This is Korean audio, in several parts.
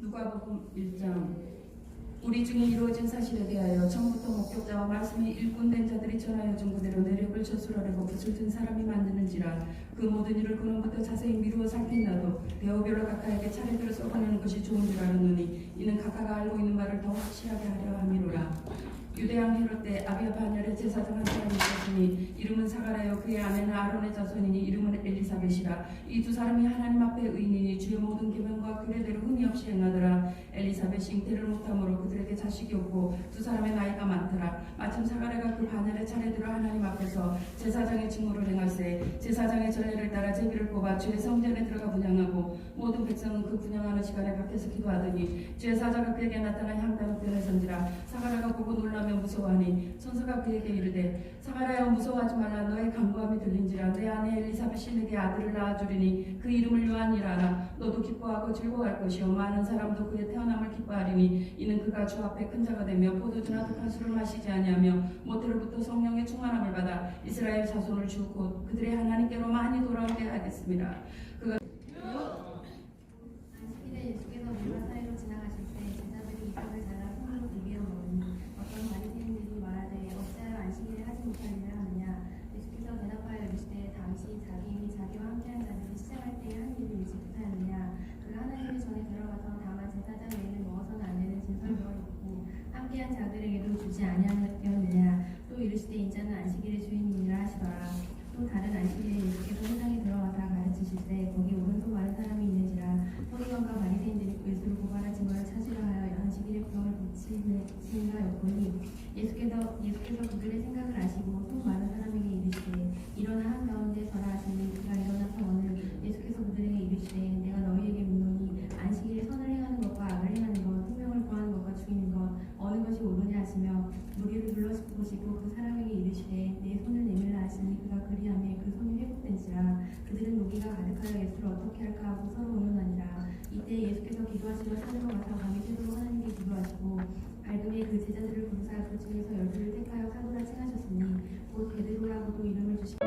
누가복음 1장. 우리 중에 이루어진 사실에 대하여 처음부터 목격자와 말씀이 일꾼된 자들이 전하여 준 그대로 내력을 저술하려고 붓을 든 사람이 만드는지라. 그 모든 일을 근원부터 자세히 미루어 살핀다도 대오별로 각하에게 차례대로 쏘아내는 것이 좋은 줄 알았노니 이는 각하가 알고 있는 바를 더 확실하게 하려 함이로라. 유대왕 헤롯 때 아비아 바냐의 제사장 한 사람이 있었으니 이름은 사가랴요 그의 아내는 아론의 자손이니 이름은 엘리사벳이라. 이 두 사람이 하나님 앞에 의인이니 주의 모든 계명과 규례대로 흠이 없이 행하더라. 엘리사벳이 잉태를 못함으로 그들에게 자식이 없고 두 사람의 나이가 많더라. 마침 사가랴가 그 바냐의 차례대로 하나님 앞에서 제사장의 직무를 행할세 제사장의 전례를 따라 제비를 뽑아 주의 성전에 들어가 분향하고 모든 백성은 그 분향하는 시간에 밖에서 기도하더니 주의 사자가 그에게 나타나 향단 우편에 선지라. 사가랴가 보고 놀라며 무서워하니 천사가 그에게 이르되 사가랴여 무서워하지 말라. 너의 간구함이 들린지라. 내 아내 엘리사벳이 내게 아들을 낳아주리니 그 이름을 요한이라 하라. 너도 기뻐하고 즐거워할 것이요 많은 사람도 그의 태어남을 기뻐하리니 이는 그가 주 앞에 큰 자가 되며 포도주나 독한 술을 마시지 아니하며 모태로부터 성령의 충만함을 받아 이스라엘 자손을 주고 그들의 하나님께로 많이 돌아오게 하겠습니다. 그가 안식일에 예수께서 문화 사이로 지나가실 때 제자들이 이삭을 잘라 손으로 비비어 먹으니 어떤 바리새인들이 말하되 어찌하여 안식일에 하지 못할 일을 하느냐. 예수께서 대답하여 이르시되 당시 자기인이 자기와 함께한 자들이 시작할 때에 한 일을 일찍 못하였느냐. 그가 하나님의 전에 들어가서 다만 제사장 외에는 먹어서는 안 되는 진설명을 먹고 함께한 자들에게도 주지 아니하였느냐. 또 이르시되 인자는 안식일의 주인이니라 하시더라. 또 다른 안식일에 예수께서 회당에 들어가사 가르치실때 거기 오른손 마른 사람이 있는지라. 서기관과 바리새인들이 예수를 고발할 증거를 찾으려 하여 안식일에 구덩을 붙이는가 였더니 예수께서 그들의 생각을 아시고 손 마른 사람에게 이르시되 일어나 한가운데 서라 하시니 그가 일어나서 오늘 예수께서 그들에게 이르시되 내가 너희에게 묻노니 안식일에 선을 행하는 것과 악을 행하는 것 생명을 구하는 것과 죽이는 것 어느 것이 옳으냐 하시며 무리를 불러보시고 그 사람에게 이르시되 내 손을 내밀라 하시니 그가 그리하매 그 손이 회복된지라. 그들은 무기가 가득하여 예수를 어떻게 할까 하고 서로 의논하니라. 이때 예수께서 기도하시러 산으로 가서 밤이 새도록 하나님께 기도하시고 밝음에 그 제자들을 부르사 그 중에서 12를 택하여 사도라 칭하셨으니 곧 베드로라고도 이름을 주시고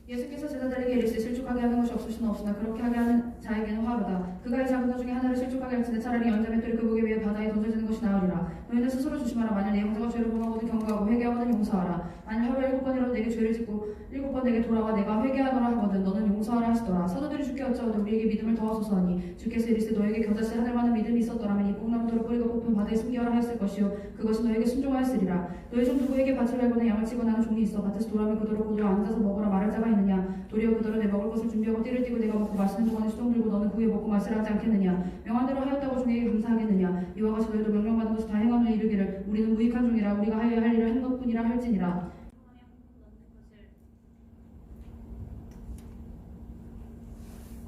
예수께서 제자들에게 이르시되 실족하게 하는 것이 없을 수는 없으나 그렇게 하게 하는 자에게는 화로다. 그가 이 작은 것 중에 하나를 실족하게 할지는 차라리 연자 맷돌이 그 목에 위에 바다에 던져지는 것이 나으리라. 너희는 스스로 조심하라. 만일 내 형제가 죄를 범하고도 경고하고 회개하거든 용서하라. 만일 하루에 7번이라도 내게 죄를 짓고 7번 내게 돌아와 내가 회개하노라 하거든 너는 용서하라 하시더라. 사도들이 주께 여짜오되 우리에게 믿음을 더하소서 하니 주께서 이르시되 너에게 겨자씨 하늘만한 믿음이 있었더라면 이 뽕나무들을 뿌리가 뽑혀 바다에 숨기어라 하였을 것이요 그것이 너에게 순종하였으리라. 너희 중 누구에게 밭을 갈거나 양을 치거나 하는 종이 있어 밭에서 돌아오면 그더러 고들어 앉아서 먹으라 말할 자가 있느냐. 도리어 그더러 내 먹을 것을 준비하고 띠를 띠고 내가 먹고 마시는 동안에 수종 들고 너는 그 후에 먹고 마시라 하지 않겠느냐. 명한대로 하였다고 종에게 감사하겠느냐. 이와 같이 너희도 명령받은 것을 다 행하노니 이르기를 우리는 무익한 종이라 우리가 하여야 할 일을 한 것뿐이라 할지니라.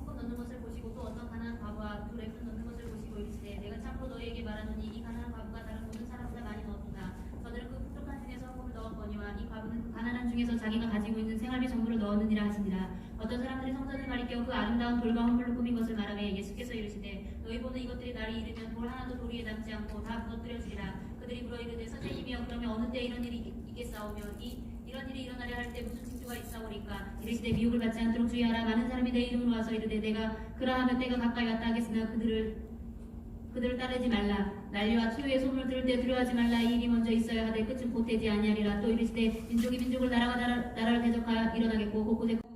넣는 것을 보시고 또 어떤 가난한 과부와 두 랩을 넣는 것을 보시고 이르시되 내가 참으로 너희에게 말하노니 이 가난한 과부가 다른 모든 사람보다 많이 넣었구나. 저들은 그 풍족한 중에서 헌금을 넣었거니와 이 과부는 그 가난한 중에서 자기가 가지고 있는 생활비 전부를 넣었느니라 하시니라. 어떤 사람들이 성전을 가리켜 그 아름다운 돌과 헌물로 꾸민 것을 말하매 예수께서 이르시되 너희 보는 이것들이 날이 이르면 돌 하나도 도리에 남지 않고 다 무너뜨려 주리라. 그들이 물어 이르되 선생님이여 그러면 어느 때 이런 일이 있겠사오며 이런 일이 일어나려 할 때 무슨 징조가 있사오리까. 이르시되 미혹을 받지 않도록 주의하라. 많은 사람이 내 이름으로 와서 이르되 내가 그러하면 때가 가까이 왔다 하겠으나 그들을 따르지 말라. 난리와 치유의 소문을 들을 때 두려워하지 말라. 이 일이 먼저 있어야 하되 끝은 곧 되지 아니하리라. 또 이르시되 민족이 민족을 나라가 나라를 대적하여 일어나겠고 곳곳에 그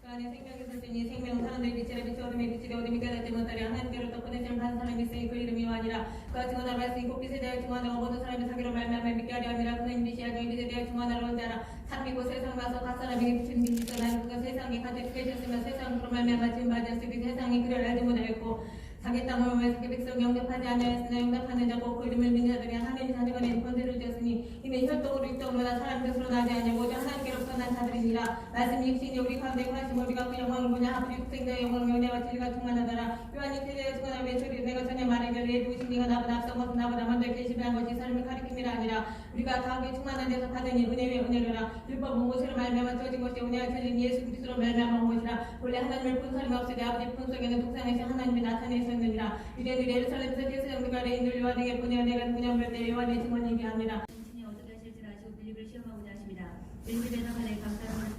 안에 생명이 있으니 생명은 사람들이 빛이라 빛이 어둠에 빛이라 어둠이 깨닫지 못하리. 하나님께로부터 보내심을 받은 사람이 있으니 그 이름이 요한이라. 그가 증언하러 말씀이 곧 빛에 대하여 증언하고 모든 사람이 사기로 말미암아 믿게 하려 함이라. 그는 빛이 아니요 빛에 대하여 증언하러 온 자라. 사람이 곧 세상 가서 각 사람에게 비치는 빛이 있어 그가 세상에 가득 계셨으며 세상은 그로 말미암아 지금 받았으니 세상이 그를 알지 못하였고 자기 땅을 오면서 백성을 영접하지 않았으나 영접하는 자고 그 이름을 믿는 자들이 하나님의 자녀가 된 권세를 주었으니 이는 혈통으로 육정으로나 사람 뜻으로 나지 아니하고 오직 하나님께로부터 난 자들이니라. 말씀이 육신이 우리 가운데 거하시고 우리가 그 영광을 보냐. 하필 육생자의 영광을 영내와 진리가 충만하더라. 요한이 세대에 증언하며 외쳐리되 내가 전에 말하기를 내 누구신 이가 나보다 앞선 것은 나보다 먼저 계시한 것이 사람을 가리킴이라 아니라 우리가 다음에 충만한 데서 받으니 은혜 위에 은혜로라. 율법은 모세로 말미암아 주어진 것이 은혜와 주어진 예수 그리스도로 말미암아 온 것이라. 본래 하나님을 본 사람이 없으되 아버지 품속에는 동산에서 하나님이 나타내셨느니라. 유대인들이 예루살렘에서 제사장들과 레인들 요한 에게 보내어 내가 누구냐 물을 때 요한의 증언이게 합니다. 당신이 어떻게 하실지를 아시고 빌립을 시험하고자 하십니다. 빌립이 대답하되 감사함을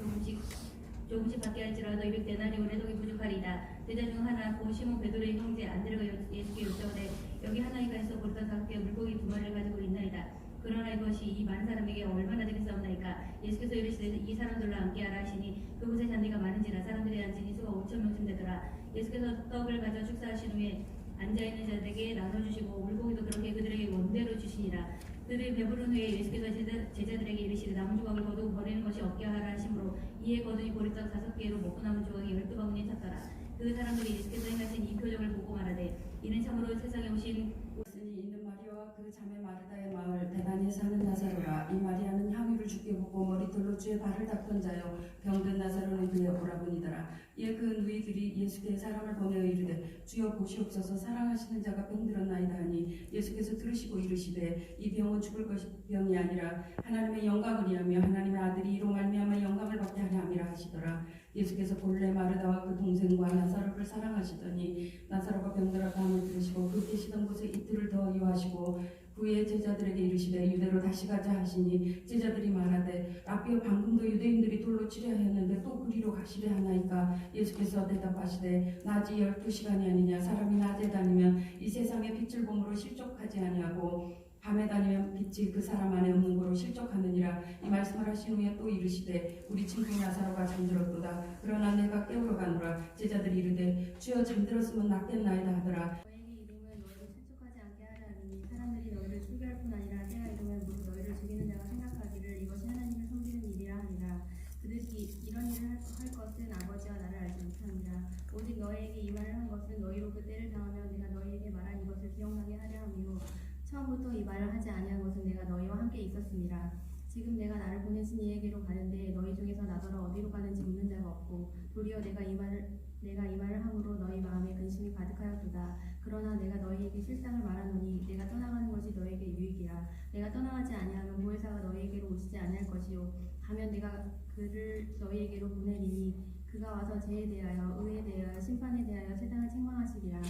조금씩 받게 할지라도 200데나리 오래 독이 부족하리이다. 제자 중 하나 고 시몬 베드로의 형제 안드레가 예수께 여쭤오되 여기 하나이가 있어 보리떡 5개 물고기 2마리를 가지고 있나이다. 그러나 이것이 이 많은 사람에게 얼마나 되겠사옵나이까. 예수께서 이르시되 이 사람들로 함께하라 하시니 그곳에 잔디가 많은지라 사람들이 앉으니 수가 5,000명쯤 되더라. 예수께서 떡을 가져 축사하신 후에 앉아있는 자들에게 나눠주시고 물고기도 그렇게 그들에게 원대로 주시니라. 그들이 배부른 후에 예수께서 제자들에게 이르시되 남은 조각을 거두고 버리는 것이 없게 하라 하심으로 이에 거두니 보리떡 5개로 먹고 남은 조각이 12바구니에 찼더라. 그 사람들이 예수께서 행하신 이 표적을 보고 말하되 이는 참으로 세상에 오신 있으니 있는 마리아와 그 자매 마르다의 마을 베다니에 사는 나사로라. 이 마리아는 향유를 주께 붓고 머리털로 주의 발을 닦던 자요 병든 나사로는 그의 오라버니더라. 이에 그 누이들이 예수께 사람을 보내어 이르되 주여 보시옵소서 사랑하시는 자가 병들었나이다 하니 예수께서 들으시고 이르시되 이 병은 죽을 것이 병이 아니라 하나님의 영광을 위하며 하나님의 아들이 이로 말미암아 영광을 받게 하려 함이라 하시더라. 예수께서 본래 마르다와 그 동생과 나사로를 사랑하시더니 나사로가 병들었다 함을 들으시고 그 계시던 곳에 이틀을 더 유하시고 후에 제자들에게 이르시되 유대로 다시 가자 하시니 제자들이 말하되 라비여 방금도 유대인들이 돌로 치려 하였는데 또 그리로 가시려 하나이까. 예수께서 대답하시되 낮이 12시간이 아니냐. 사람이 낮에 다니면 이 세상의 빛을 봄으로 실족하지 아니하고 밤에 다니면 빛이 그 사람 안에 없는 거로 실족하느니라. 이 말씀을 하신 후에 또 이르시되 우리 친구 나사로가 잠들었도다. 그러나 내가 깨우러 가노라. 제자들이 이르되 주여 잠들었으면 낫겠나이다 하더라. 너희의 이름은 너희를 실족하지 않게 하려 하니 사람들이 너희를 출교할 뿐 아니라 때가 이르면 모두 너희를 죽이는 자가 생각하기를 이것이 하나님을 섬기는 일이라 하니라. 그들이 이런 일을 할 것은 아버지와 나를 알지 못하니라. 오직 너희에게 이 말을 한 것은 너희로 그 때를 당하며 내가 너희에게 말한 이것을 기억나게 하려 함이요 처음부터 이 말을 하지 아니한 것은 내가 너희와 함께 있었음이라. 지금 내가 나를 보내신 이에게로 가는데 너희 중에서 나더러 어디로 가는지 묻는 자가 없고 도리어 내가 이 말을 함으로 너희 마음에 근심이 가득하였도다. 그러나 내가 너희에게 실상을 말하노니 내가 떠나가는 것이 너희에게 유익이라. 내가 떠나가지 아니하면 보혜사가 너희에게로 오시지 아니할 것이요 가면 내가 그를 너희에게로 보내리니 그가 와서 죄에 대하여 의에 대하여 심판에 대하여 세상을 책망하시리라.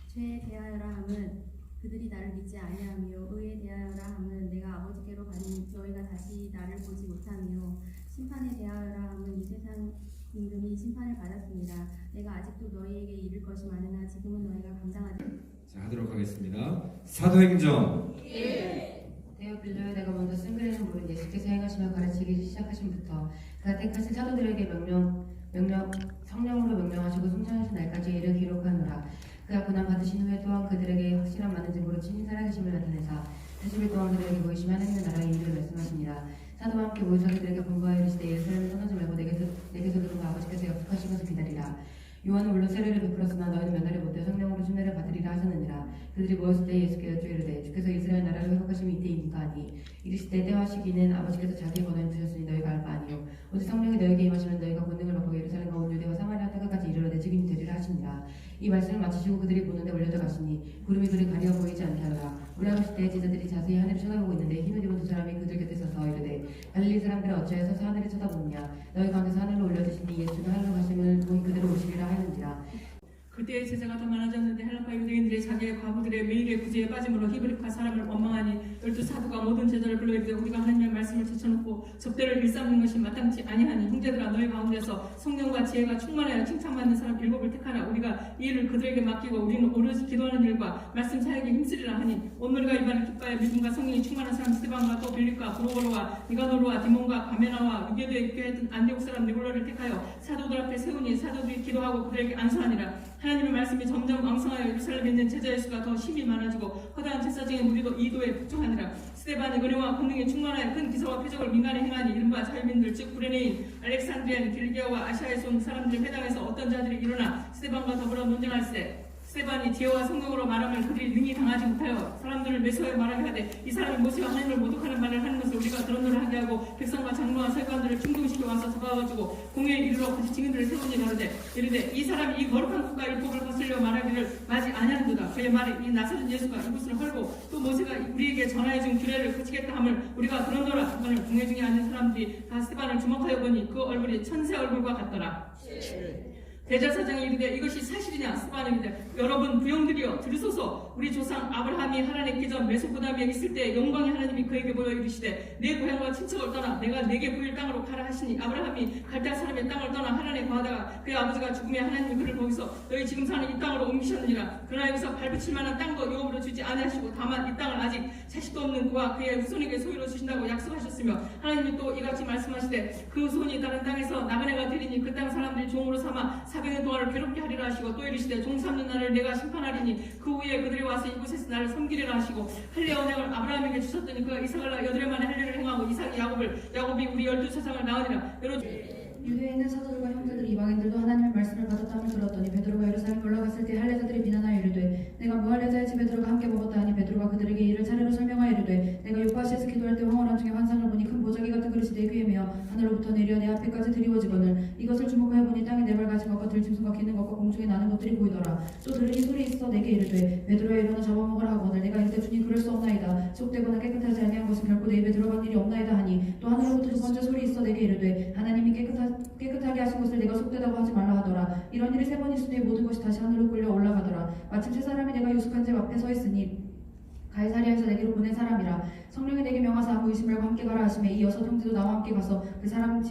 죄에 대하여라 함은 그들이 나를 믿지 아니하며 의에 대하여라 함은 내가 아버지께로 가니 너희가 다시 나를 보지 못하며 심판에 대하여라 함은 이 세상 임금이 심판을 받았습니다. 내가 아직도 너희에게 이를 것이 많으나 지금은 너희가 감당하지. 자, 하도록 하겠습니다. 사도행전 데오빌로에 내가 먼저 쓴 글에는 모른 예수께서 행하시며 가르치기 시작하심부터 그가 택하신 사도들에게 성령으로 명령하시고 승천하신 날까지 이를 기록하노라. 그가 고난 받으신 후에 또한 그들에게 확실한 많은 증거로 친히 살아계심을 나타내사 40일 동안 그들에게 보이시며 하나님의 나라의 인도를 말씀하시니라. 사도와 함께 모여서 그들에게 본거하여 이르시되 예루살렘을 떠나지 말고 내게서 들은 바 아버지께서 약속하신 것을 기다리라. 요한은 물론 세례를 베풀었으나 너희는 면하를 못해 성령으로 순례를 받으리라 하셨느니라. 그들이 모였을 때 예수께 여쭈이르되 주께서 이스라엘 나라를 회복하심이 이때입니까 하니 이르시되 때와 시기는 아버지께서 자기의 권한을 주셨으니 너희가 알 바 아니요 오직 성령이 너희에게 임하시면 너희가 권능을 받고 예루살렘과 온 유대와 사마리아 땅까지 이르러 내 증인이 되리라 하시니라. 이 말씀을 마치시고 그들이 보는데 올려져 가시니 구름이 그를 가리어 보이지 않게 하더라. 올라가실 때 제자들이 자세히 하늘을 쳐다보고 있는데 흰 옷 입은 두 사람이 그들 곁에 서서 이르되 갈릴리 사람들은 어찌하여 서서 하늘을 쳐다보느냐. 너희 가운데서 하늘로 올려주시니 예수가 하늘로 가심을 보니 그대로 오시리라 하는지라. 그때의 제자가 더 많아졌는데 헬라파 유대인들이 자기의 과부들의 매일의 구제에 빠짐으로 히브리파 사람을 원망하니 12사도가 모든 제자를 불러 이르되 우리가 하나님의 말씀을 제쳐놓고 접대를 일삼는 것이 마땅치 아니하니 형제들아 너희 가운데서 성령과 지혜가 충만하여 칭찬받는 사람 7을 택하라. 우리가 이 일을 그들에게 맡기고 우리는 오로지 기도하는 일과 말씀 사역에 힘쓰리라 하니 오늘과 이반을 기뻐하여 믿음과 성령이 충만한 사람 스데반과 또 빌립과 브로고로와 니가노르와 디몬과 가메나와 유대도에 입교했던 안디옥 사람 니골라를 택하여 사도들 앞에 세우니 사도들이 기도하고 그들에게 안수하니라. 하나님의 말씀이 점점 왕성하여 예루살렘에 있는 제자의 수가 더 힘이 많아지고 허다한 제사장의 무리도 이도에 북종하니라. 스데반이 은혜와 권능에 충만하여 큰 기사와 표적을 민간에 행하니 이른바 자유민들 즉 구레네인 알렉산드리아인 길리기아와 아시아에서 온 사람들의 회당에서 어떤 자들이 일어나 스데반과 더불어 논쟁할세 스테반이 지혜와 성경으로 말하면 그들이 능히 당하지 못하여 사람들을 매수하여 말하게 하되 이 사람이 모세와 하나님을 모독하는 말을 하는 것을 우리가 드러노라 하게 하고 백성과 장로와 서기관들을 충동시켜 와서 잡아가지고 공회에 이르러 거짓 증인들을 세우니 가로되 이르되 이 사람이 이 거룩한 국가 율법을 거슬려 말하기를 마지 아니하는도다. 그의 말에 이 나사렛 예수가 이곳을 헐고 또 모세가 우리에게 전하여 준 규례를 거치겠다 함을 우리가 들었노라. 하거늘 공회 중에 앉은 사람들이 다 스테반을 주목하여 보니 그 얼굴이 천새 얼굴과 같더라. 대제사장이 이르되 이것이 사실이냐? 스테반이 이르되 여러분 부형들이여 들으소서. 우리 조상 아브라함이 하란에 있기 전 메소포타미아에 있을 때 영광의 하나님이 그에게 보여 이르시되 내 고향과 친척을 떠나 내가 내게 보일 땅으로 가라 하시니 아브라함이 갈대아 사람의 땅을 떠나 하란에 거하다가 그의 아버지가 죽음에 하나님이 그를 거기서 너희 지금 사는 이 땅으로 옮기셨느니라. 그러나 여기서 발붙일 만한 땅도 유업으로 주지 아니하시고 다만 이 땅을 아직 자식도 없는 그와 그의 후손에게 소유로 주신다고 약속하셨으며 하나님이 또 이같이 말씀하시되 그 손이 다른 땅에서 나그네가 되리니 그 땅 사람들이 종으로 삼아 400년 동안을 괴롭게 하리라 하시고 또 이르시되 종 3년 날을 내가 심판하리니 그 후에 그들이 와서 이곳에서 나를 섬기리라 하시고 할례 언약을 아브라함에게 주셨더니 그가 이삭을 낳아 여드레 만에 할례를 행하고 이삭이 야곱이 우리 12처장을 낳으니라. 유대에 있는 사도들과 형제들 이방인들도 하나님의 말씀을 받았다함을 들었더니 베드로가 예루살렘에 올라갔을 때 할례자들이 비난하여 이르되 내가 무할례자의 집에 들어가 함께 먹었다 하니 베드로가 그들에게 이를 차례로 설명하여 이르되 내가 요파시에서 기도할 때 황홀한 중에 환상을 보니 큰 보자기 같은 그릇이 내 귀에 메어 하늘로부터 내려 내 앞에까지 드리워지거늘 이것을 주목하여 보니 땅에 네 발 가진 것과 들짐승과 기는 것과 공중에 나는 것들이 보이더라. 또 들으니 소리 있어 내게 이르되 베드로야 일어나 잡아먹으라 하거늘 내가 이르되 주님 그럴 수 없나이다. 속되거나 깨끗하지 아니한 것은 결코 내 입에 들어간 일이 없나이다 하니 또 하늘로부터 두 번째 소리 있어 내게 이르되 하나님이 깨끗하게 하신 것을 내가 속되다고 하지 말라 하더라. 이런 일이 3번 있으니 모든 것이 다시 하늘로 끌려 올라가더라. 마침 세 사람이 내가 유숙한 집 앞에 서 있으니 가이사랴에서 내게로 보낸 사람이라. 성령이 내게 명하사 아무 의심 말고 함께 가라 하시매 이 여섯 형제도 나와 함께 가서 그 사람의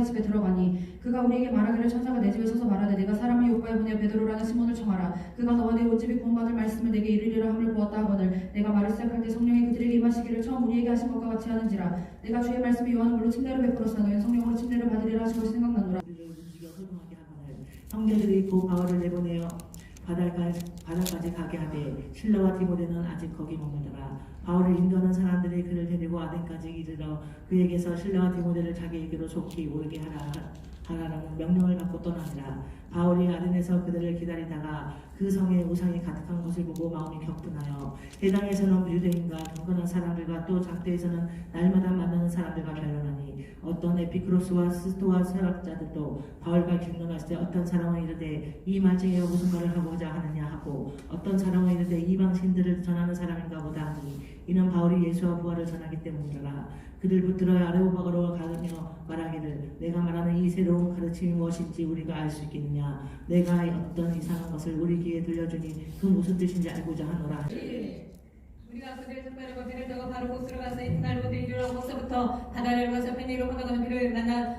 집에 들어가니 그가 우리에게 말하기를 천사가 내 집에 서서 말하되 내가 사람을 요바에 보내어 베드로라는 시몬을 청하라. 그가 너와 내 온 집이 구원받을 말씀을 내게 이르리라 함을 보았다 하거늘 내가 말을 시작할 때 성령이 그들에게 임하시기를 처음 우리에게 하신 것과 같이 하는지라. 내가 주의 말씀이 요한은 물로 침례를 베풀었으나 너희는 성령으로 침례를 받으리라 하신 것이 생각나노라. 움직여 소동하게 하거늘 형제들이 그 바울을 내보내어 바다까지 가게 하되 실라와 디모데는 아직 거기 머물더라. 바울을 인도하는 사람들이 그를 데리고 아덴까지 이르러 그에게서 실라와 디모데를 자기에게로 좋게 오르게 하라는 명령을 받고 떠나니라. 바울이 아덴에서 그들을 기다리다가 그 성에 우상이 가득한 것을 보고 마음이 격분하여 해당에서는 유대인과 경건한 사람들과 또 장대에서는 날마다 만나는 사람들과 변론하니 어떤 에피크로스와 스토아 철학자들도 바울과 격론하실 때 어떤 사람은 이르되 이 말쟁이가 무슨 말을 하고자 하느냐 하고 어떤 사람은 이르되 이방 신들을 전하는 사람인가 보다 하니 이는 바울이 예수와 부활을 전하기 때문이라. 그들 붙들어 아레오바가로 가르며 말하기를 내가 말하는 이 새로운 가르침이 무엇인지 우리가 알 수 있겠느냐. 내가 어떤 이상한 것을 우리 귀에 들려주니 그 무슨 뜻인지 알고자 하노라. 우리가 그들을 특별하고 배를 타고 바로 곳으로 가서 이튿날부터 이르러 거기서부터 바다를 가서 페니로 건너가는 배를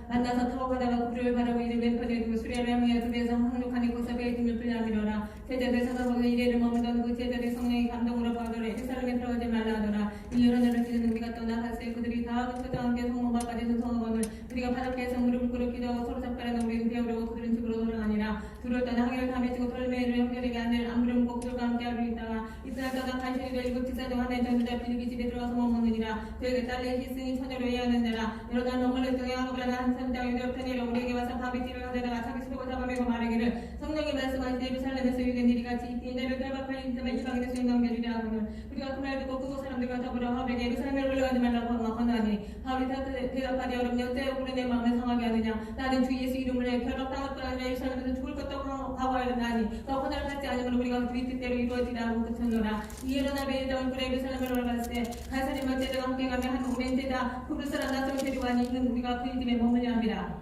만나서 타고 가다가 그를 바라고 이를 왼편에 두고 수레를 하며 두 배에서 항록하니 거기서 배의 등을 풀려하미러라. 제자들 사서보고 이래를 머물던 그 제자들의 성령이 감동으로 받으래 예루살렘에 들어가지 말라 하더라. 이 여러 날을 기는 우리가 떠나갔을 그들이 다 그처장 함께 성모바까지 전성하거늘 우리가 바닷가에서 무릎을 꿇어 기도하고 서로 잡가라는 우리는 배우려고 그들은 집으로 돌아가니라. 둘을 떠나 항해를 다 맺히고 덜메이를 형제에게 안을 안무름 꼭들과 함께 하루 있다가 이스라엘 떠나 간신이 되고 기사도 하나의 전주자 빌립이 집에 들어가서 머무느니라. 그에게 딸린 희승이 처녀로 이해하는 자라. 여러 날 멍을 통해 하고라는 한 선장이 옆편이라 우리에게 와서 바비티를 하다가 자기 수복을 잡아매고 말하기를 성령이 말씀하시되 예루살렘에서 유된 일이 같이 있니 내를 결박하여 인자만 이방인의 수임 넘겨주려 하거늘 우리가 그 말 듣고 그곳 사람들과 더불어 바울에게 예루살렘에 올라가지 말라고 권하니 바울이 대답하되 어렵니 어째 우리 내 마음을 상하게 하느냐. 나는 주 예수 이름을 해 결박당할 뿐 아니라 예루살렘에서 죽을 것도 각오하였나니 더 허나를 받지 않으므로 우리가 그의 뜻대로 이루어지라 하고 그쳤노라. 이 여러 날 매일다운 그래 예루살렘에 올라갔을 때 가이사랴 제자가 함께 가며 한 오랜 제자 부르스라 나성을 데리고하니 이는 우리가 그의 집에 머무냐 합니다.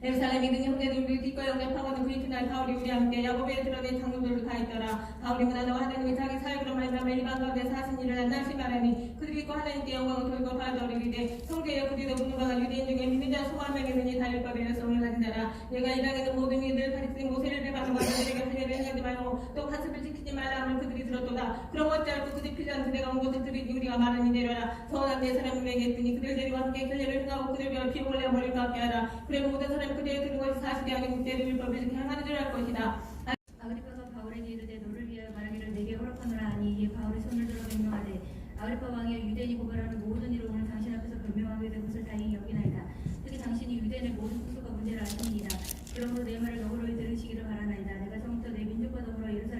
예루살렘이 등 형제들을 기꺼이 영접하고는 그 이튿날 바울이 우리 함께 야곱에 드러낸 장로들도 다 있더라. 바울이 문화도와 하나님이 자기 사역으로 말미암아 이방 가운데 사신 일을 한 날씨 말하니 그들이 있고 하나님께 영광을 돌고 바라더리되 성도여 그들도 무능한 유대인 중에 믿는 자 수만 명이느니 달릴 법의 여성을 가진 자라. 얘가 이방에는 모든 이들 가리키는 모세를 배반하고 그들에게 할례를 행하지 말고 또 간섭을 지키지 말라 함을 그들이 들었도다. 그럼 어찌할꼬 그들이 필요한 그대가 온 것을 들으니 우리가 말하니 내려라. 서원한 네 사람에게 했더니 그들 데리고 함께 결례를 행하고 그들과 피용을 내버릴 것 같게 하라. 그래 모든 사람 그대에 들은 것이 사실이 아니고 그대의 율법을 지켜 행하는 줄 알 것이다. 아그리파가 바울에게 이르되 너를 위하여 말하기를 내게 허락하노라 하니 이에 바울이 손을 들어 명령하되 아그리파 왕이 유대인이 고발하는 모든 일을 오늘 당신 앞에서 변명하게 된 것을 다행히 여기나이다. 특히 당신이 유대인의 모든 소소가 문제를 아시니이다. 그러므로 내 말을 너그러이 들으시기를 바라나이다. 내가 처음부터 내 민족과 더불어 예루살렘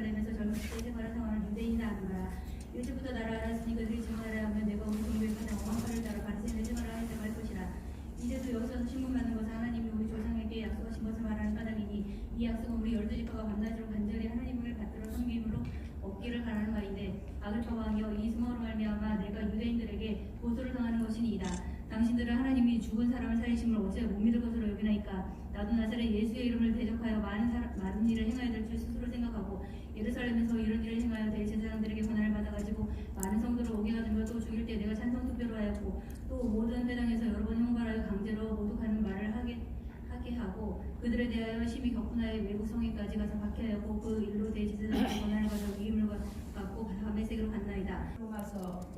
당신들은 하나님이 죽은 사람을 살리심을 어찌 못 믿을 것으로 여기나이까. 나도 나사렛 예수의 이름을 대적하여 많은 일을 행하여 될 줄 스스로 생각하고 예루살렘에서 이런 일을 행하여 대제사장들에게 권한을 받아가지고 많은 성도를 오게 하며 또 죽일 때 내가 찬성 투표로 하였고 또 모든 회당에서 여러 번 형벌하여 강제로 모독하는 말을 하게 하고 그들에 대하여 심히 격분하여 외국 성에까지 가서 박해하였고 그 일로 대제사장의 권한을 받아 위임을 받고 다메섹으로 갔나이다. 로마서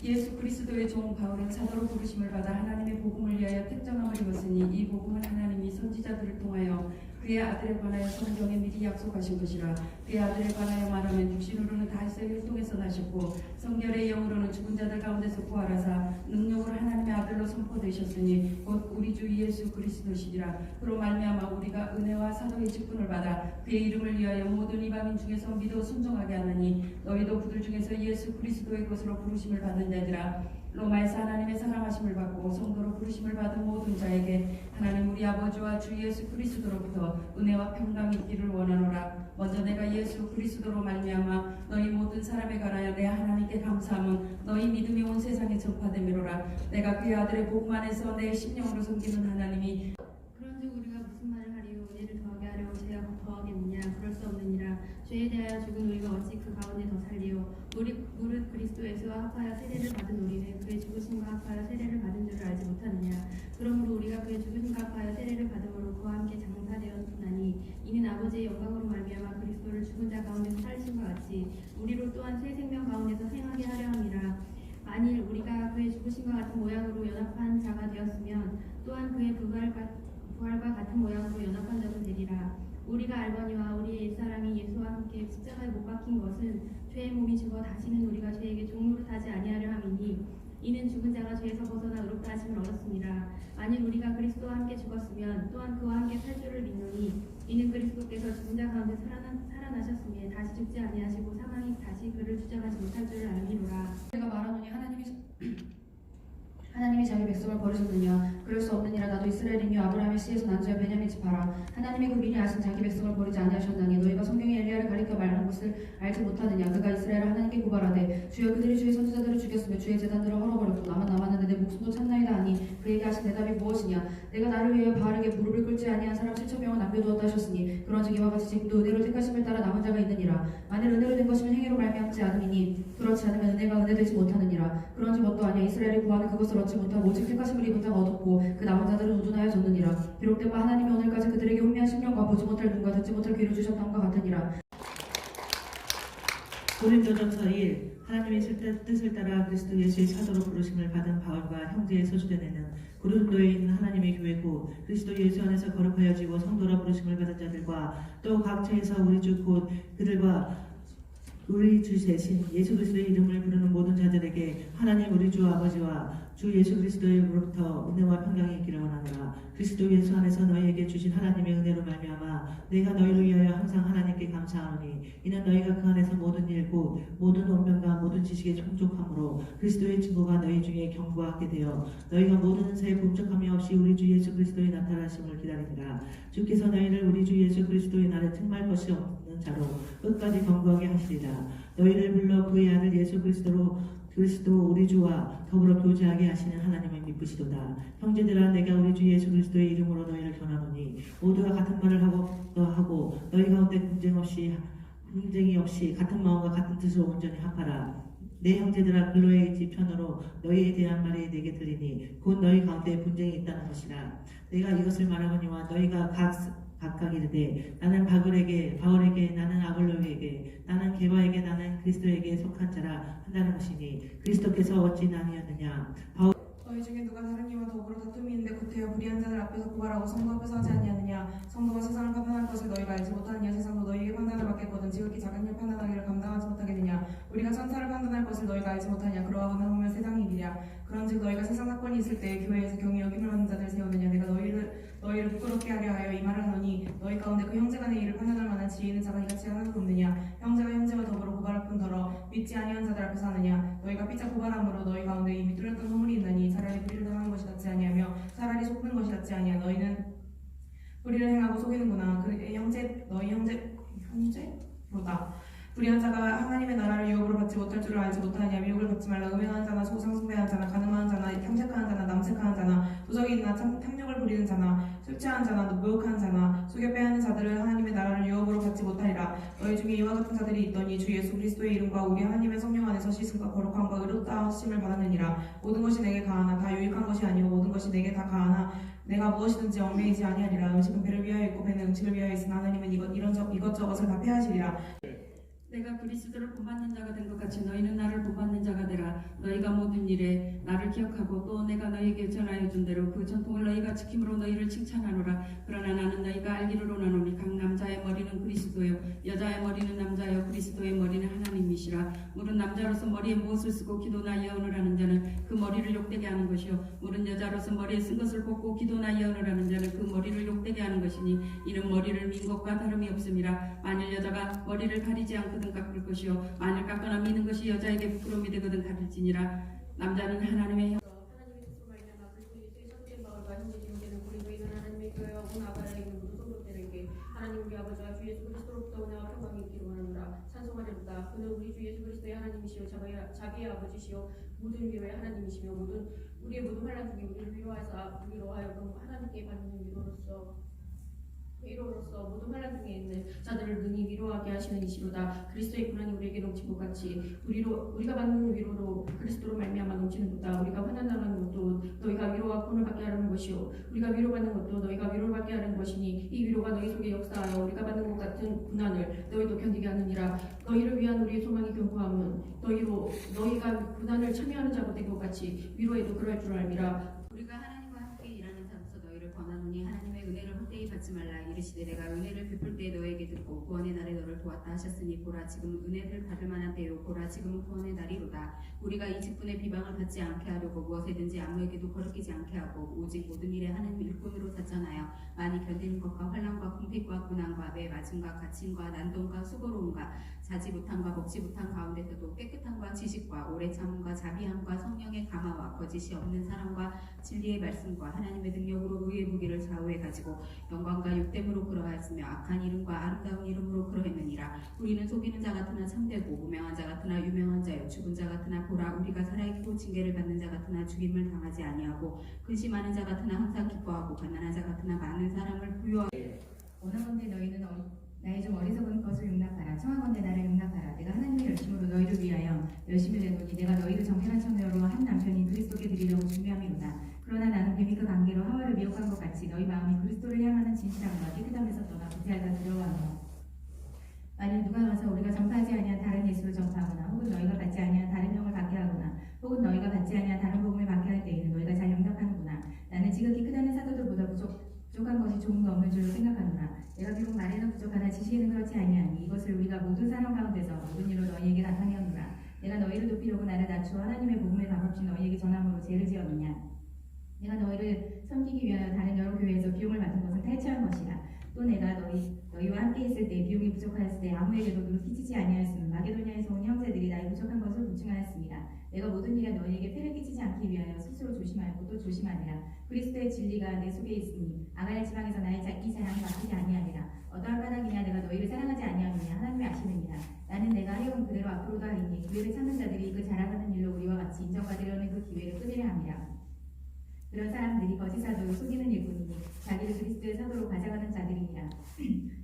예수 그리스도의 종 바울은 사도로 부르심을 받아 하나님의 복음을 위하여 택정함을 입었으니 이 복음은 하나님이 선지자들을 통하여 그의 아들에 관하여 성경에 미리 약속하신 것이라. 그의 아들에 관하여 말하면 육신으로는 다윗의 혈통에서 나셨고 성결의 영으로는 죽은 자들 가운데서 부활하사 능력으로 하나님의 아들로 선포되셨으니 곧 우리 주 예수 그리스도시니라. 그로 말미암아 우리가 은혜와 사도의 직분을 받아 그의 이름을 위하여 모든 이방인 중에서 믿어 순종하게 하느니 너희도 그들 중에서 예수 그리스도의 것으로 부르심을 받는 자들아. 로마에서 하나님의 사랑하심을 받고 성도로 부르심을 받은 모든 자에게 하나님 우리 아버지와 주 예수 그리스도로부터 은혜와 평강이 있기를 원하노라. 먼저 내가 예수 그리스도로 말미암아 너희 모든 사람에 관하여 내 하나님께 감사함은 너희 믿음이 온 세상에 전파되미로라. 내가 그의 아들의 복음 안에서 내 심령으로 섬기는 하나님이 그런즉 우리가 무슨 말을 하리요? 은혜를 더하게 하려고 죄가 더하겠느냐? 그럴 수 없느니라. 죄에 대하여 죽은 우리가 어찌 그 가운데 더 살리요? 무릇 그리스도 예수와 합하여 세례를 받은 우리는 그의 죽으심과 합하여 세례를 받은 줄을 알지 못하느냐? 그러므로 우리가 그의 죽으심과 합하여 세례를 받음으로 그와 함께 장사되었나니 이는 아버지의 영광으로 말미암아 그리스도를 죽은 자 가운데서 살리심과 같이 우리로 또한 새 생명 가운데서 생하게 하려 함이라. 만일 우리가 그의 죽으심과 같은 모양으로 연합한 자가 되었으면 또한 그의 부활과 같은 모양으로 연합한 자도 되리라. 우리가 알거니와 우리의 옛사람이 예수와 함께 십자가에 못 박힌 것은 죄의 몸이 죽어 다시는 우리가 죄에게 종노릇하지 아니하려 함이니 이는 죽은 자가 죄에서 벗어나 의롭다 하심을 얻었습니다. 만일 우리가 그리스도와 함께 죽었으면 또한 그와 함께 살 줄을 믿노니 이는 그리스도께서 죽은 자 가운데 살아나셨음에 다시 죽지 아니하시고 사망이 다시 그를 주장하지 못할 줄을 알미로라. 내가 말하노니 하나님이 자기 백성을 버리셨느냐? 그럴 수 없느니라. 나도 이스라엘이며 아브라함의 씨에서 난 자여 베냐민 지파라. 하나님이 그 미리 아신 자기 백성을 버리지 아니하셨나니 너희가 성경에 엘리야를 가리켜 말하는 것을 알지 못하느냐? 그가 이스라엘을 하나님께 고발하되 주여 그들이 주의 선지자들을 죽였으며 주의 제단들을 헐어버렸고 나만 남았는데 내 목숨도 찾나이다 하니 그에게 하신 대답이 무엇이냐? 내가 나를 위하여 바알에게 무릎을 꿇지 아니한 사람 7,000명을 남겨두었다 하셨으니 그런즉 이와 같이 지금도 은혜로 택하심을 따라 남은 자가 있느니라. 만일 은혜로 된 것이면 행위로 말미암지 않으니 그렇지 않으면 은혜가 은혜되지 못하느니라. 그런즉 뭣도 아니야. 이스라엘이 구하는 그것을 얻지 못하고 오직 택하심을 입은 자가 얻었고 그 남은 자들은 우둔하여 졌느니라. 비록된 바 하나님이 오늘까지 그들에게 혼미한 심령과 보지 못할 눈과 듣지 못할 귀를 주셨다함과 같으니라. 고린도전서 1. 하나님의 뜻을 따라 그리스도 예수의 사도로 부르심을 받은 바울과 형제의 소수대는 고린도에 있는 하나님의 교회고 그리스도 예수 안에서 거룩하여지고 성도로 부르심을 받은 자들과 또 각처에서 우리 주 곧 그들과 우리 주 대신 예수 그리스도의 이름을 부르는 모든 자들에게 하나님 우리 주 아버지와 주 예수 그리스도로부터 은혜와 평강이 있기를 원하노라. 그리스도 예수 안에서 너희에게 주신 하나님의 은혜로 말미암아 내가 너희를 위하여 항상 하나님께 감사하노니 이는 너희가 그 안에서 모든 일 곧 모든 언변과 모든 지식에充足함으로 그리스도의 증거가 너희 중에 견고하게 되어 너희가 모든 은사에 범접함이 없이 우리 주 예수 그리스도의 나타나심을 기다리니라. 주께서 너희를 우리 주 예수 그리스도의 날에 특말 것이 없는 자로 끝까지 견고하게 하시리라. 너희를 불러 그의 아들 예수 그리스도 우리 주와 더불어 교제하게 하시는 하나님을 믿으시도다. 형제들아 내가 우리 주 예수 그리스도의 이름으로 너희를 권하노니 모두가 같은 말을 하고 너희 가운데 분쟁이 없이 같은 마음과 같은 뜻으로 온전히 합하라. 내 형제들아 글로의 집 편으로 너희에 대한 말이 내게 들리니 곧 너희 가운데 분쟁이 있다는 것이라. 내가 이것을 말하거니와 너희가 각각 이르되 나는 바울에게 나는 아볼로에게 나는 게바에게 나는 그리스도에게 속한 자라 한다는 것이니 그리스도께서 어찌 나뉘었느냐. 너희 중에 누가 다른 이와 더불어 다툼이 있는데 구태여 불의한 자들 앞에서 고발하고 성도 앞에서 하지 아니하느냐. 성도가 세상을 판단할 것을 너희가 알지 못하느냐. 세상도 너희에게 판단을 받겠거든 지극히 작은 일 판단하기를 감당하지 못하겠느냐. 우리가 천사를 판단할 것을 너희가 알지 못하느냐. 그러하거나 하면 세상이 이기랴. 그런즉 너희가 세상 사건이 있을 때 교회에서 경히 여김을 받는 자들 세우느냐. 내가 너희를 부끄럽게 하려 하여 이 말을 하노니 너희 가운데 그 형제 간의 일을 판단할 만한 지혜 있는 자가 이같이 하나도 없느냐. 형제가 형제와 더불어 고발할 뿐더러 믿지 아니한 자들 앞에서 하느냐. 너희가 삐져 고발함으로 너희 가운데 이미 뚫렸던 허물이 있나니 차라리 불의를 당하는 것이 낫지 아니하며 차라리 속는 것이 낫지 아니하. 너희는 불의를 행하고 속이는구나. 너희 형제로다. 불의한 자가 하나님의 나라를 유업으로 받지 못할 줄을 알지 못하느냐. 미혹을 받지 말라. 음행하는 자나 소상숭배하는 자나 가늠하는 자나 탐색하는 자나 남색하는 자나 도적이 있나 탐욕을 부리는 자나 술 취한 자나 모욕하는 자나 속여 빼앗는 자들을 하나님의 나라를 유업으로 받지 못하리라. 너희 중에 이와 같은 자들이 있더니 주 예수 그리스도의 이름과 우리 하나님의 성령 안에서 씻음과 거룩함과 의롭다 하심을 받았느니라. 모든 것이 내게 가하나 다 유익한 것이 아니오 모든 것이 내게 다 가하나 내가 무엇이든지 얽매이지 아니하리라. 음식은 배를 위하여 있고 배는 음식을 위하여 있으나 하나님은 이것저것을 다 폐하시리라. 내가 그리스도를 본받는 자가 된 것 같이 너희는 나를 본받는 자가 되라. 너희가 모든 일에 나를 기억하고 또 내가 너희에게 전하여 준 대로 그 전통을 너희가 지킴으로 너희를 칭찬하노라. 그러나 나는 너희가 알기를 원하노니 각 남자의 머리는 그리스도요 여자의 머리는 남자요 그리스도의 머리는 하나님이시라. 물은 남자로서 머리에 무엇을 쓰고 기도나 예언을 하는 자는 그 머리를 욕되게 하는 것이요 물은 여자로서 머리에 쓴 것을 벗고 기도나 예언을 하는 자는 그 머리를 욕되게 하는 것이니 이는 머리를 민 것과 다름이 없음이라. 만일 여자가 머리를 가리지 않거든 깎을 것이요 만일 깎거나 미는 것이 여자에게 부끄러움이 되거든 가릴지니라. 남자는 하나님의 하나님의 뜻으로 말미암아 그리스도 예수의 참된 바울과 형제 디모데는 고린도에 있는 하나님의 교회와 온 아가라에 있는 모든 성도들에게 하나님 우리 아버지와 주 예수 그리스도로부터 은혜와 평강이 있기를 원하노라. 찬송하리로다. 그는 우리 주 예수 그리스도의 하나님이시요 자기의 아버지시요 모든 위로의 하나님이시며 우리의 모든 환난 중에 우리를 위로하여금 하나님께 받는 위로로서 모든 환난 중에 있는 자들을 능히 위로하게 하시는 이시로다. 그리스도의 고난이 우리에게 넘친 것 같이 우리가 받는 위로로 그리스도로 말미암아 넘치는 것다. 우리가 환난당하는 것도 너희가 위로와 구원을 받게 하려는 것이요 우리가 위로받는 것도 너희가 위로를 받게 하려는 것이니 이 위로가 너희 속에 역사하여 우리가 받는 것 같은 고난을 너희도 견디게 하느니라. 너희를 위한 우리의 소망이 견고함은 너희가 고난을 참여하는 자가 된 것 같이 위로에도 그럴 줄 알미라. 우리가 하나님과 함께 일하는 자로서 너희를 권하노니 하나님의 은혜를 헛되이 받지 말라. 이르시되 내가 은혜를 베풀 때 너에게 듣고 구원의 날에 너를 도왔다 하셨으니 보라 지금 은혜를 받을 만한 때요 보라 지금은 구원의 날이로다. 우리가 이 직분의 비방을 받지 않게 하려고 무엇에든지 아무에게도 거르끼지 않게 하고 오직 모든 일에 하나님 일꾼으로 자전하여 많이 견디는 것과 환난과 궁핍과 고난과 매 맞음과 갇힘과 난동과 수고로움과 자지 못함과 먹지 못한 가운데서도 깨끗함과 지식과 오래 참음과 자비함과 성령의 감화와 거짓이 없는 사랑과 진리의 말씀과 하나님의 능력으로 의의 무기를 좌우해 가지고 영광과 육됨으로 그러하였으며 악한 이름과 아름다운 이름으로 그러했느니라. 우리는 속이는 자 같으나 참되고 무명한 자 같으나 유명한 자요 죽은 자 같으나 보라 우리가 살아있고 징계를 받는 자 같으나 죽임을 당하지 아니하고 근심하는 자 같으나 항상 기뻐하고 가난한 자 같으나 많은 사람을 부유하게 원하건대 너희는 나의 좀 어리석은 것을 용납하라. 청하건대 나를 용납하라. 내가 하나님의 열심으로 너희를 위하여 열심을 내노니 내가 너희를 정결한 처녀로 한 남편인 그리스도께 드리려고 준비함이로다. 그러나 나는 뱀이 그 관계로 하와를 미혹한 것 같이 너희 마음이 그리스도를 향하는 진실함과 깨끗함에서 떠나 부패하다 두려워하노라. 만일 누가 와서 우리가 전파하지 아니한 다른 예수를 전파하거나 혹은 너희가 받지 아니한 다른 영을 받게 하거나 혹은 너희가 받지 아니한 다른 복음을 받게 할 때에는 너희가 잘 용납하는구나. 나는 지극히 크다는 사도들보다 부족한 것이 조금도 없는 줄로 생각하노라. 내가 비록 말에는 부족하나 지시에는 그렇지 아니하니 이것을 우리가 모든 사람 가운데서 모든 일로 너희에게 나타내었노라. 내가 너희를 높이려고 나를 낮추어 하나님의 복음을 값없이 너희에게 전함으로 죄를 지었느냐. 내가 너희를 섬기기 위하여 다른 여러 교회에서 비용을 받은 것은 탈취한 것이라. 또 내가 너희와 함께 있을 때 비용이 부족하였을 때 아무에게도 눈 끼치지 아니하였으면 마게도냐에서 온 형제들이 나의 부족한 것을 보충하였습니다. 내가 모든 일에 너희에게 폐를 끼치지 않기 위하여 스스로 조심하였고 또 조심하리라. 그리스도의 진리가 내 속에 있으니 아가야 지방에서 나의 이 사랑이 막히지 아니하리라. 어떠한 까닭이냐 내가 너희를 사랑하지 아니하느냐 하나님이 아시느니라. 나는 내가 하여금 그대로 앞으로도 하리니 그들을 찾는 자들이 그 자랑하는 일로 우리와 같이 인정받으려는 그 기회를 끊으려 함이라. 그런 사람들이 거짓 사도를 속이는 일뿐이니 자기를 그리스도의 사도로 가장하는 자들이니라.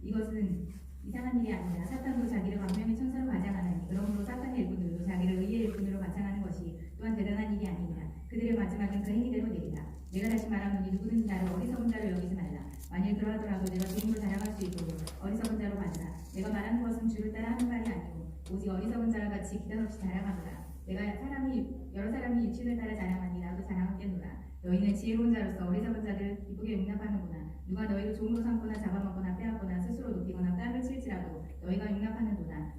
이것은 이상한 일이 아니라 사탄도 자기를 광명의 천사로 가장하나니 그러므로 사탄의 일꾼들도 자기를 의의 일꾼으로 가장하는 것이 또한 대단한 일이 아니니라. 그들의 마지막은 그 행위대로 되리라. 내가 다시 말하노니 누구든지 나를 어리석은 자로 여기지 말라. 만일 그러하더라도 내가 도움을 자랑할 수 있도록 어리석은 자로 받으라. 내가 말하는 것은 주를 따라 하는 말이 아니고 오직 어리석은 자와 같이 기단 없이 자랑하노라. 내가 여러 사람이 육신을 따라 자랑하니 나도 자랑하겠노라. 너희는 지혜로운 자로서 어리석은 자를 기쁘게 용납하는구나. 누가 너희를 종으로 삼거나 잡아먹거나 빼앗거나 스스로 높이거나 뺨을 칠지라도 너희가 용납하는구나.